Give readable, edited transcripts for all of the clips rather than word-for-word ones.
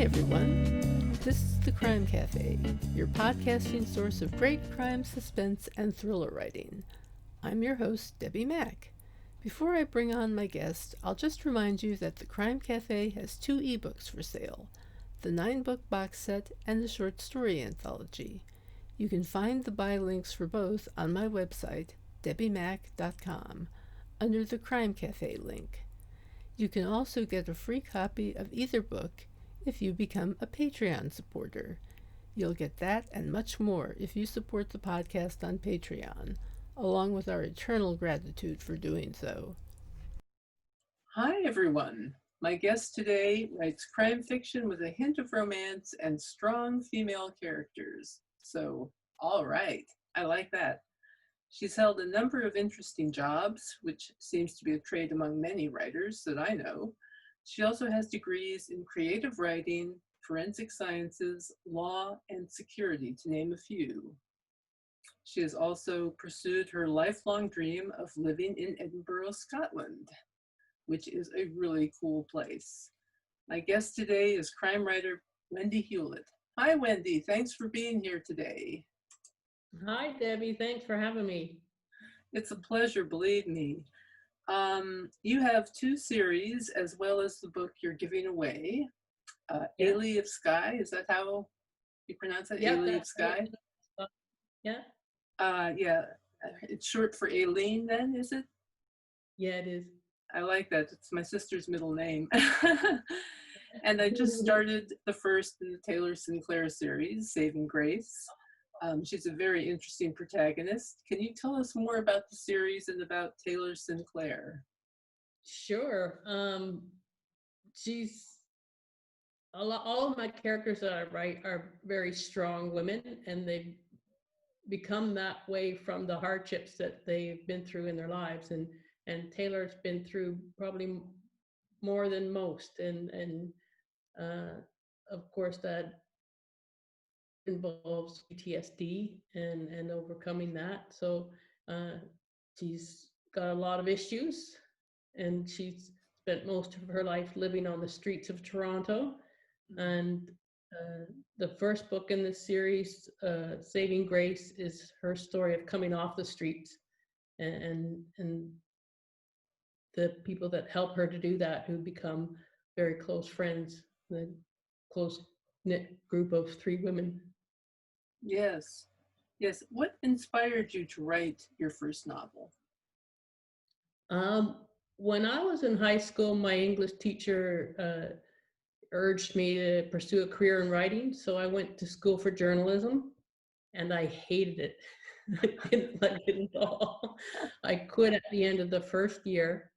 everyone. This is the Crime Cafe, your podcasting source of great crime, suspense, and thriller writing. I'm your host, Debbie Mack. Before I bring on my guest, I'll just remind you that the Crime Cafe has 2 ebooks for sale, the 9-book box set and the short story anthology. You can find the buy links for both on my website, debbiemack.com, under the Crime Cafe link. You can also get a free copy of either book if you become a Patreon supporter. You'll get that and much more if you support the podcast on Patreon, along with our eternal gratitude for doing so. Hi, everyone. My guest today writes crime fiction with a hint of romance and strong female characters. So, all right, I like that. She's held a number of interesting jobs, which seems to be a trait among many writers that I know. She also has degrees in creative writing, forensic sciences, law, and security, to name a few. She has also pursued her lifelong dream of living in Edinburgh, Scotland, which is a really cool place. My guest today is crime writer Wendy Hewlett. Hi, Wendy. Thanks for being here today. Hi, Debbie. Thanks for having me. It's a pleasure, believe me. You have 2 series as well as the book you're giving away. Yeah. Ailey of Skye, is that how you pronounce it? Yeah, Ailey of Skye? right. Yeah. Yeah, it's short for Aileen then, is it? Yeah, it is. I like that. It's my sister's middle name. And I just started the first in the Taylor Sinclair series, Saving Grace. She's a very interesting protagonist. Can you tell us more about the series and about Taylor Sinclair? Sure. She's all of my characters that I write are very strong women, and they've become that way from the hardships that they've been through in their lives. And Taylor's been through probably more than most, and of course that involves PTSD and overcoming that. So she's got a lot of issues, and she's spent most of her life living on the streets of Toronto. And the first book in this series, Saving Grace, is her story of coming off the streets and the people that help her to do that, who become very close friends, the close knit group of 3 women. Yes. Yes. What inspired you to write your first novel? When I was in high school, my English teacher urged me to pursue a career in writing. So I went to school for journalism, and I hated it. I didn't like it at all. I quit at the end of the first year,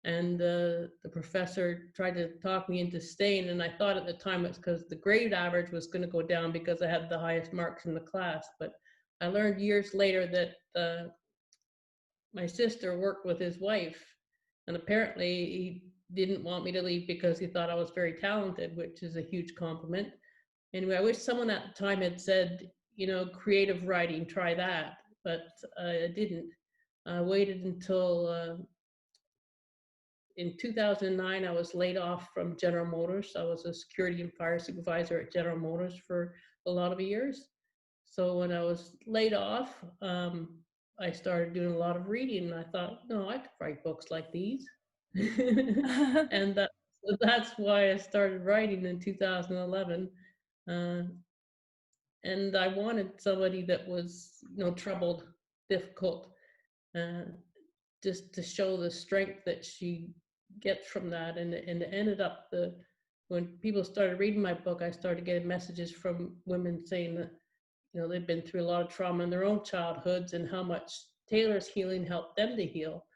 and the professor tried to talk me into staying. And I thought at the time it's because the grade average was going to go down because I had the highest marks in the class. But I learned years later that my sister worked with his wife, and apparently he didn't want me to leave because he thought I was very talented, which is a huge compliment. Anyway, I wish someone at the time had said, creative writing, try that, but I didn't. I waited until in 2009, I was laid off from General Motors. I was a security and fire supervisor at General Motors for a lot of years. So when I was laid off, I started doing a lot of reading, and I thought, no, I could write books like these. And that's why I started writing in 2011. And I wanted somebody that was, troubled, difficult, just to show the strength that she gets from that. And it ended up when people started reading my book, I started getting messages from women saying that, they've been through a lot of trauma in their own childhoods, and how much Taylor's healing helped them to heal.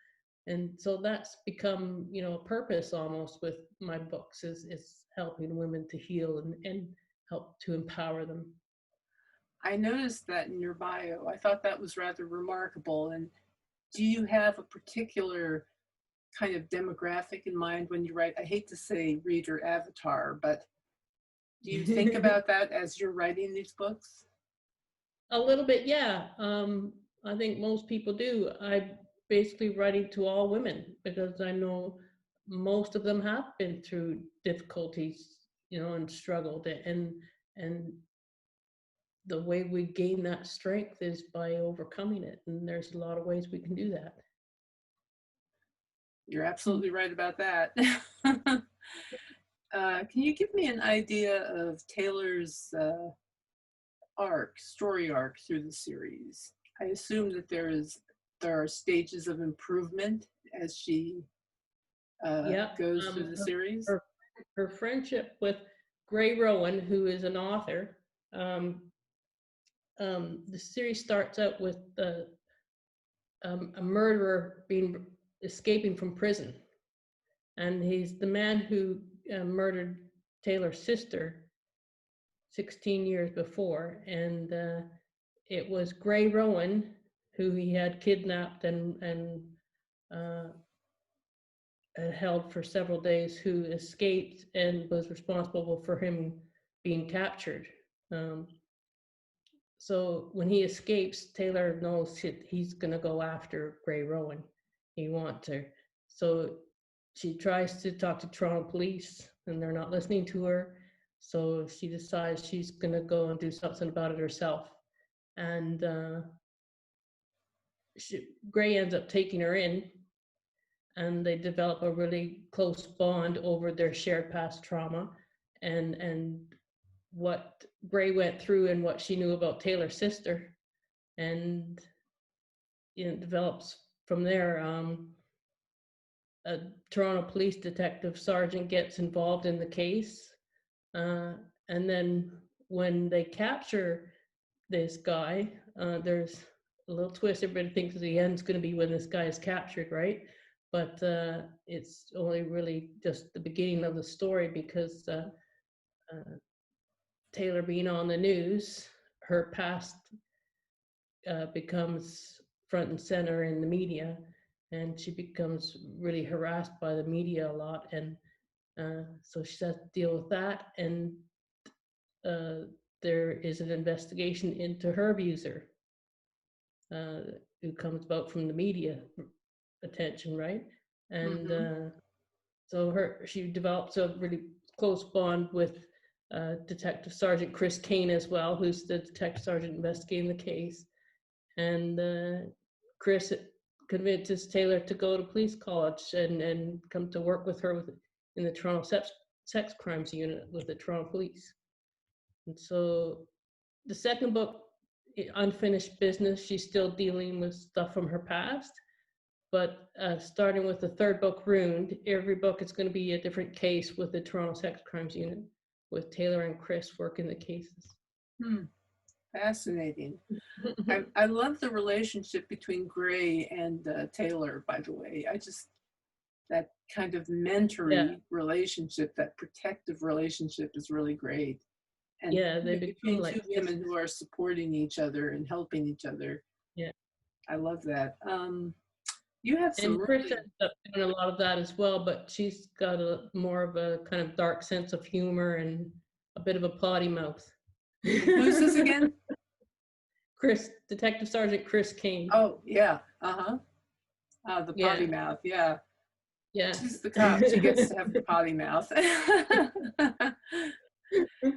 And so that's become, a purpose almost with my books, is helping women to heal and help to empower them. I noticed that in your bio. I thought that was rather remarkable. And do you have a particular kind of demographic in mind when you write? I hate to say reader avatar, but do you think about that as you're writing these books? A little bit, yeah. I think most people do. I basically writing to all women because I know most of them have been through difficulties and struggled. And the way we gain that strength is by overcoming it. And there's a lot of ways we can do that. You're absolutely right about that. Can you give me an idea of Taylor's story arc through the series? I assume that there are stages of improvement as she goes through the series. Her friendship with Gray Rowan, who is an author. The series starts out with a murderer escaping from prison, and he's the man who murdered Taylor's sister 16 years before, and it was Gray Rowan who he had kidnapped and held for several days, who escaped and was responsible for him being captured. So when he escapes, Taylor knows he's going to go after Gray Rowan. He wants her. So she tries to talk to Toronto police, and they're not listening to her. So she decides she's going to go and do something about it herself. And Gray ends up taking her in, and they develop a really close bond over their shared past trauma and what Gray went through and what she knew about Taylor's sister. And it develops from there. A Toronto police detective sergeant gets involved in the case. And then when they capture this guy, there's a little twist. Everybody thinks the end's going to be when this guy is captured, right? But it's only really just the beginning of the story, because Taylor being on the news, her past becomes front and center in the media, and she becomes really harassed by the media a lot. And so she has to deal with that. And there is an investigation into her abuser who comes about from the media attention, right? And so she develops a really close bond with Detective Sergeant Chris Kane as well, who's the detective sergeant investigating the case. And Chris convinces Taylor to go to police college and come to work with her in the Toronto sex crimes unit with the Toronto police. And so the second book, Unfinished Business, she's still dealing with stuff from her past. But starting with the third book, Ruined, every book is going to be a different case with the Toronto sex crimes unit, with Taylor and Chris working the cases. Fascinating. I love the relationship between Gray and Taylor, by the way. That kind of mentoring relationship, that protective relationship is really great. And they between two women who are supporting each other and helping each other. Yeah. I love that. You have some. And Chris ends up doing a lot of that as well, but she's got more of a kind of dark sense of humor and a bit of a potty mouth. Who's this again? Detective Sergeant Chris Kane. Oh, yeah. The potty mouth, yeah. Yeah. She's the cop. She gets to have the potty mouth.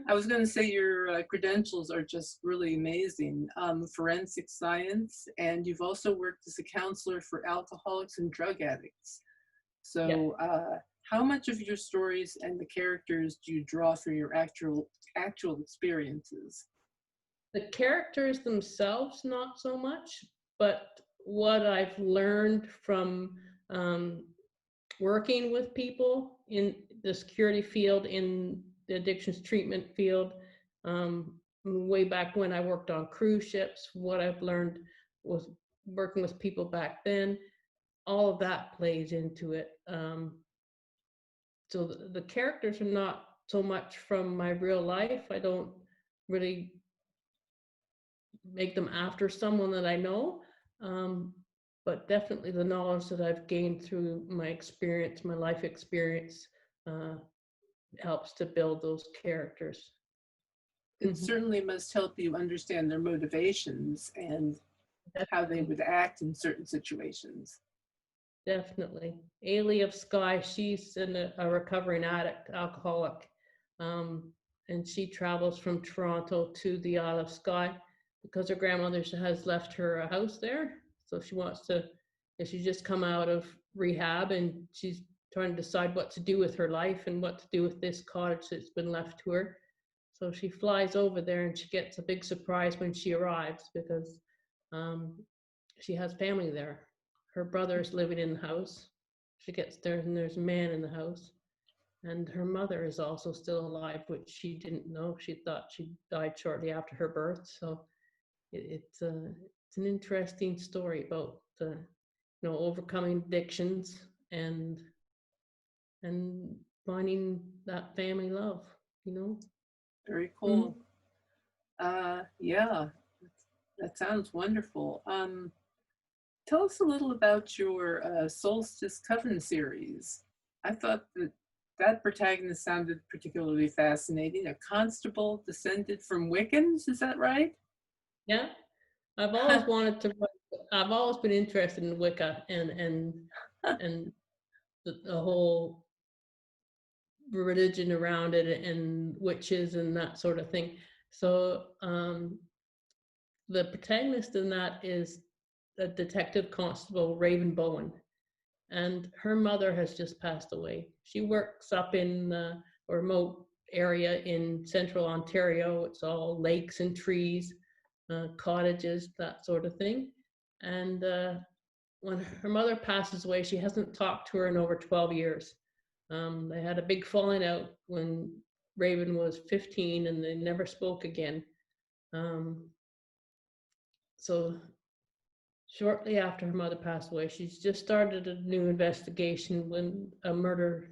I was going to say your credentials are just really amazing. Forensic science, and you've also worked as a counselor for alcoholics and drug addicts. So how much of your stories and the characters do you draw from your actual experiences? The characters themselves, not so much, but what I've learned from working with people in the security field, in the addictions treatment field, way back when I worked on cruise ships, what I've learned was working with people back then, all of that plays into it. So the characters are not so much from my real life. I don't really make them after someone that I know, but definitely the knowledge that I've gained through my experience, my life experience, helps to build those characters. It certainly must help you understand their motivations and how they would act in certain situations. Definitely. Ailey of Skye, she's a recovering addict, alcoholic. and she travels from Toronto to the Isle of Skye because her grandmother has left her a house there. So she wants to, she's just come out of rehab and she's trying to decide what to do with her life and what to do with this cottage that's been left to her. So she flies over there and she gets a big surprise when she arrives because she has family there. Her brother's living in the house. She gets there and there's a man in the house. And her mother is also still alive, which she didn't know. She thought she died shortly after her birth. So it's an interesting story about overcoming addictions and finding that family love. Very cool. Yeah, that sounds wonderful. Tell us a little about your Solstice Coven series. I thought that protagonist sounded particularly fascinating. A constable descended from Wiccans, is that right? Yeah, I've always wanted to. I've always been interested in Wicca and the whole religion around it and witches and that sort of thing. So the protagonist in that is the detective constable Raven Bowen, and her mother has just passed away. She works up in a remote area in central Ontario. It's all lakes and trees, cottages, that sort of thing. And when her mother passes away, she hasn't talked to her in over 12 years. They had a big falling out when Raven was 15 and they never spoke again. So shortly after her mother passed away, she's just started a new investigation when a murder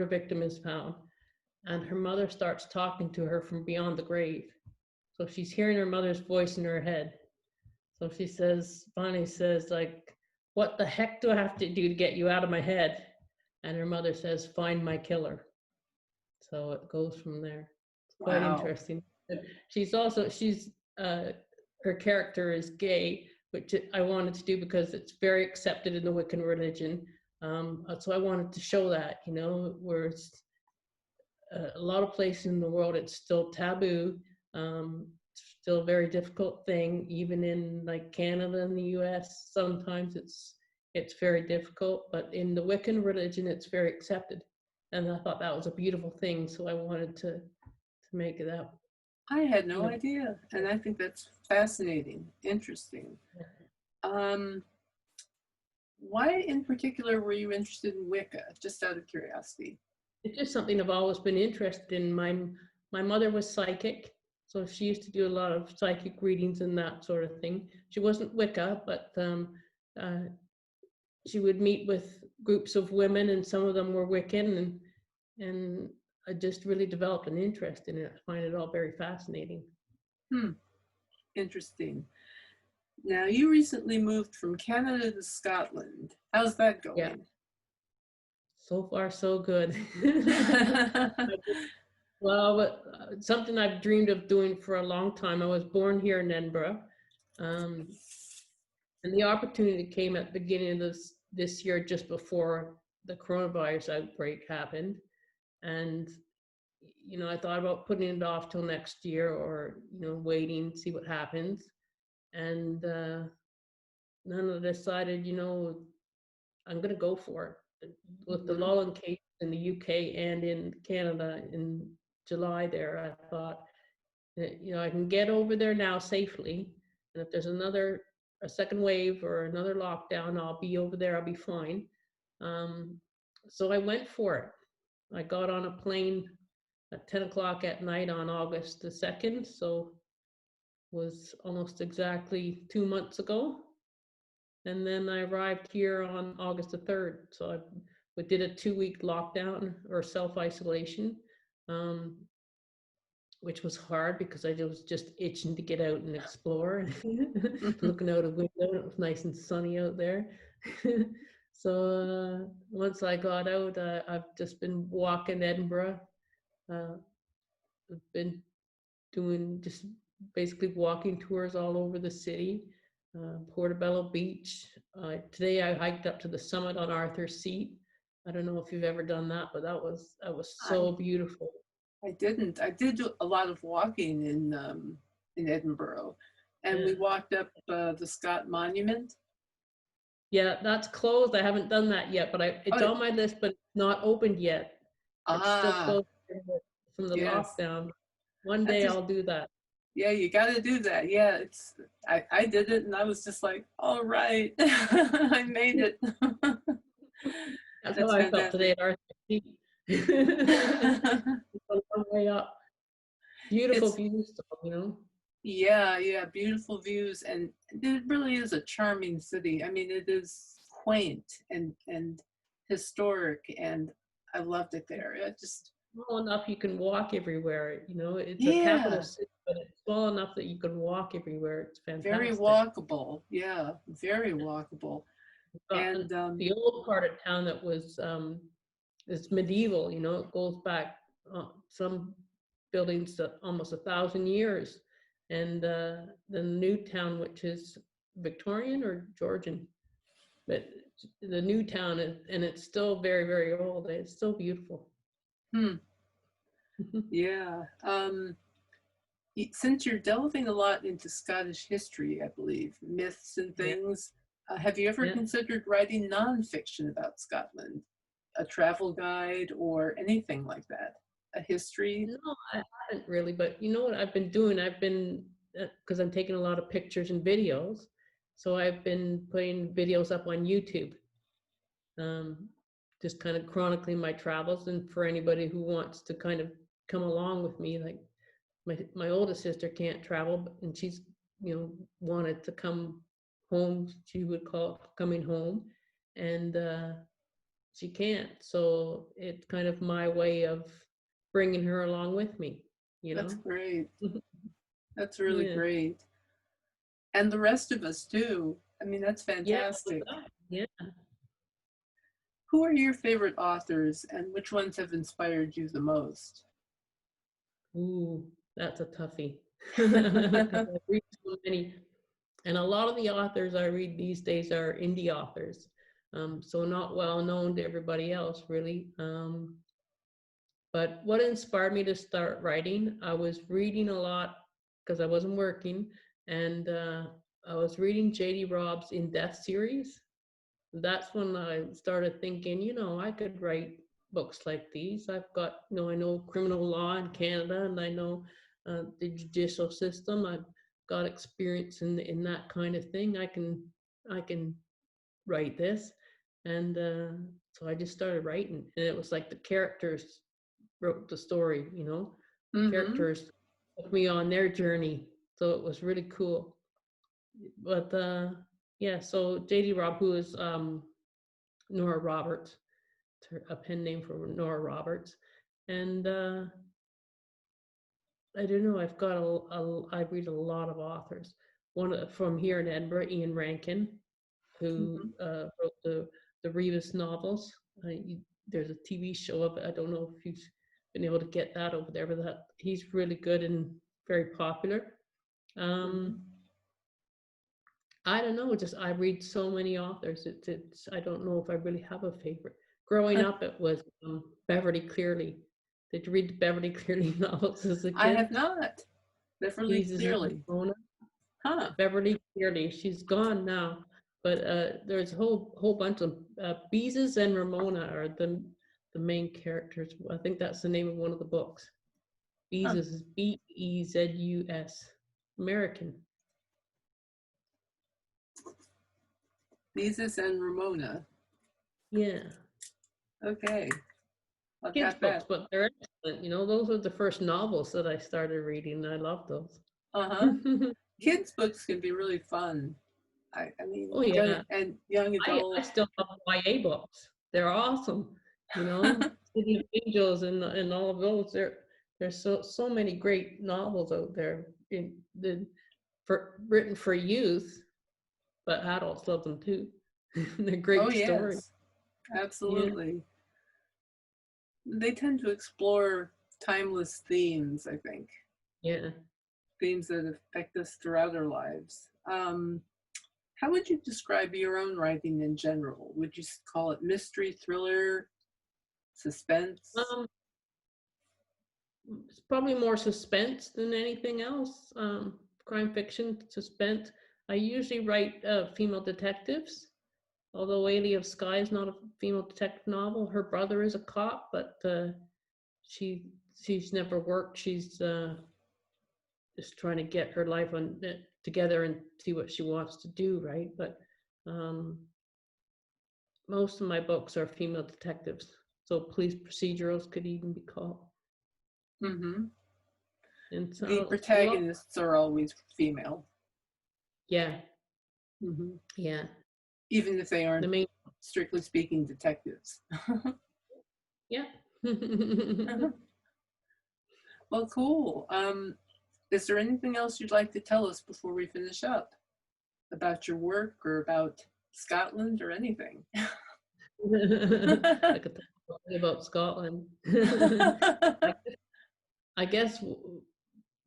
victim is found. And her mother starts talking to her from beyond the grave. So she's hearing her mother's voice in her head. So she says, Bonnie says, like, what the heck do I have to do to get you out of my head? And her mother says, find my killer. So it goes from there. It's quite interesting. Her character is gay, which I wanted to do because it's very accepted in the Wiccan religion. So I wanted to show that, where it's a lot of places in the world, it's still taboo. It's still a very difficult thing, even in like Canada and the US. Sometimes it's very difficult, but in the Wiccan religion, it's very accepted. And I thought that was a beautiful thing, so I wanted to make it up. I had no idea, and I think that's fascinating, interesting. Why in particular were you interested in Wicca, just out of curiosity? It's just something I've always been interested in. My mother was psychic, so she used to do a lot of psychic readings and that sort of thing. She wasn't Wicca, but she would meet with groups of women, and some of them were Wiccan, and I just really developed an interest in it. I find it all very fascinating. Interesting. Now, you recently moved from Canada to Scotland. How's that going? Yeah. So far, so good. Well, something I've dreamed of doing for a long time. I was born here in Edinburgh, and the opportunity came at the beginning of this year, just before the coronavirus outbreak happened. And I thought about putting it off till next year, or waiting, see what happens. And then I decided, I'm gonna go for it. With the lull in cases in the UK and in Canada in July there, I thought that, I can get over there now safely. And if there's a second wave or another lockdown, I'll be over there, I'll be fine. So I went for it. I got on a plane at 10 o'clock at night on August the 2nd. So was almost exactly 2 months ago. And then I arrived here on August the 3rd. So we did a 2-week lockdown or self-isolation, which was hard because I was just itching to get out and explore. Looking out a window, it was nice and sunny out there. So once I got out, I've just been walking Edinburgh. I've been doing just basically walking tours all over the city. Portobello Beach. Today I hiked up to the summit on Arthur's Seat. I don't know if you've ever done that, but that was so beautiful. I didn't. I did do a lot of walking in Edinburgh, and we Yeah. walked up the Scott Monument. Yeah, that's closed. I haven't done that yet, but it's Oh, on my list, but it's not opened yet. It's still ah, closed from the yes. lockdown. One That's day just, I'll do that. yeah, you got to do that. Yeah, I did it, and I was just like, all right, I made it. That's how That's I felt today fantastic. at RCC. It's a long way up. Beautiful It's views, though. yeah, beautiful views, and it really is a charming city. I mean, it is quaint and historic, and I loved it there. It just Small enough you can walk everywhere. It's a capital yeah, city, but it's small enough that you can walk everywhere. It's very fantastic. walkable. Yeah, very walkable. And And the old part of town that was it's medieval. It goes back some buildings to almost 1,000 years, and the new town, which is Victorian or Georgian, but the new town is, and it's still very, very old. It's still beautiful. hmm, yeah. Since you're delving a lot into Scottish history, I believe, myths and Yeah, things, have you ever yeah. considered writing nonfiction about Scotland? A travel guide or anything like that? A history? No, I haven't really, but you know what I've been doing? I've been, because I'm taking a lot of pictures and videos, so I've been putting videos up on YouTube, um, just kind of chronicling my travels. And for anybody who wants to kind of come along with me, like my oldest sister can't travel, and she's wanted to come home. She would call it coming home, and she can't. So it's kind of my way of bringing her along with me, you That's know? great. That's really Yeah. great. And the rest of us too. I mean, that's Yeah. fantastic. Yeah. Who are your favorite authors and which ones have inspired you the most? Ooh, that's a toughie. 'Cause I read so many, and a lot of the authors I read these days are indie authors. So not well known to everybody else, really. But what inspired me to start writing, I was reading a lot because I wasn't working, and I was reading J.D. Robb's In Death series. That's when I started thinking, I could write books like these. I've got, I know criminal law in Canada, and I know the judicial system. I've got experience in that kind of thing. I can write this, and so I just started writing, and it was like the characters wrote the story. Mm-hmm. Characters took me on their journey, so it was really cool. But yeah, so JD Robb, who is Nora Roberts, a pen name for Nora Roberts, and I don't know. I read a lot of authors. One from here in Edinburgh, Ian Rankin, who Mm-hmm. wrote the Rebus novels. There's a TV show of it. I don't know if you've been able to get that over there, but he's really good and very popular. Mm-hmm. Um, I don't know. Just I read so many authors. It's I don't know if I really have a favorite. Growing up, it was Beverly Cleary. Did you read the Beverly Cleary novels as a I kid? have not. Beverly Jesus and Clearly. Ramona. Huh. Beverly Cleary. She's gone now, but there's a whole bunch of Beezus and Ramona are the main characters. I think that's the name of one of the books. Huh. Beezus is Bezus. American. Jesus and Ramona. Yeah. Okay. I've Kids got books, that. but they're excellent. Those were the first novels that I started reading. I love those. Uh-huh. Kids books can be really fun. I Oh mean, yeah, young I adult. still love YA books. They're awesome. City of Angels and all of those. There's so many great novels out there written for youth, but adults love them too. They're Oh great stories. yes, Yeah, absolutely. They tend to explore timeless themes, I think, yeah. themes that affect us throughout our lives. How would you describe your own writing in general? Would you call it mystery, thriller, suspense? Um, It's probably more suspense than anything else. Crime fiction, suspense. I usually write female detectives, although Lady of Sky is not a female detective novel. Her brother is a cop, but she she's never worked. She's just trying to get her life together and see what she wants to do, right? But um, most of my books are female detectives, so police procedurals could even be called. Mm-hmm. And The so, protagonists are always female. yeah, Mm-hmm. yeah. Even if they The aren't, main, strictly speaking, detectives. yeah. Well, cool. Is there anything else you'd like to tell us before we finish up about your work or about Scotland or anything? I could talk about Scotland. I guess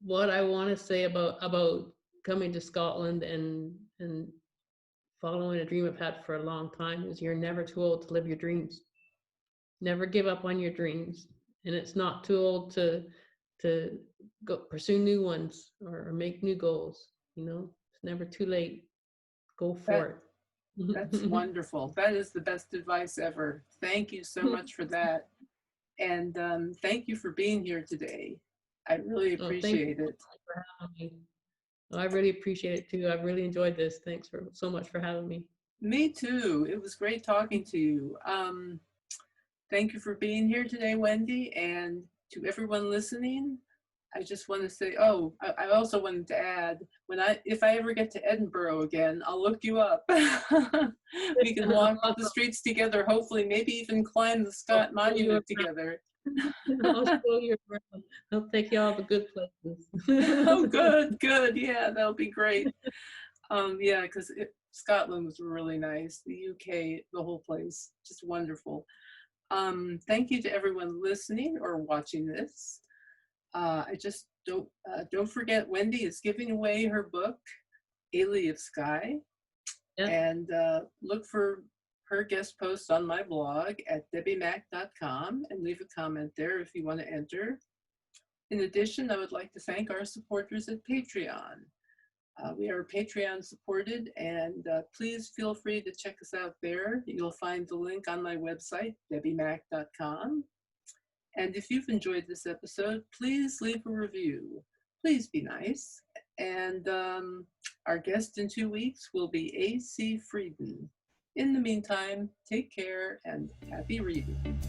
what I want to say about coming to Scotland and following a dream I've had for a long time is you're never too old to live your dreams. Never give up on your dreams, and it's not too old to go pursue new ones or make new goals. You know, it's never too late. Go for it. That's wonderful. That is the best advice ever. Thank you so much for that. And thank you for being here today. I really Oh, thank you appreciate it. for having me. Oh, I really appreciate it too. I've really enjoyed this. Thanks for so much for having me. Me too. It was great talking to you. Thank you for being here today, Wendy. And to everyone listening, I just want to say, I also wanted to add, if I ever get to Edinburgh again, I'll look you up. We can walk the streets together, hopefully, maybe even climb the Scott Monument together. I'll show you around. I'll take you all the good places. Oh, good. Yeah, that'll be great. Yeah, because Scotland was really nice. The UK, the whole place, just wonderful. Thank you to everyone listening or watching this. I just don't forget, Wendy is giving away her book, A Lady of Sky, Yeah. and look for her guest post on my blog at debbiemac.com and leave a comment there if you want to enter. In addition, I would like to thank our supporters at Patreon. We are Patreon supported, and please feel free to check us out there. You'll find the link on my website, debbiemac.com. And if you've enjoyed this episode, please leave a review. Please be nice. And our guest in 2 weeks will be A.C. Frieden. In the meantime, take care and happy reading.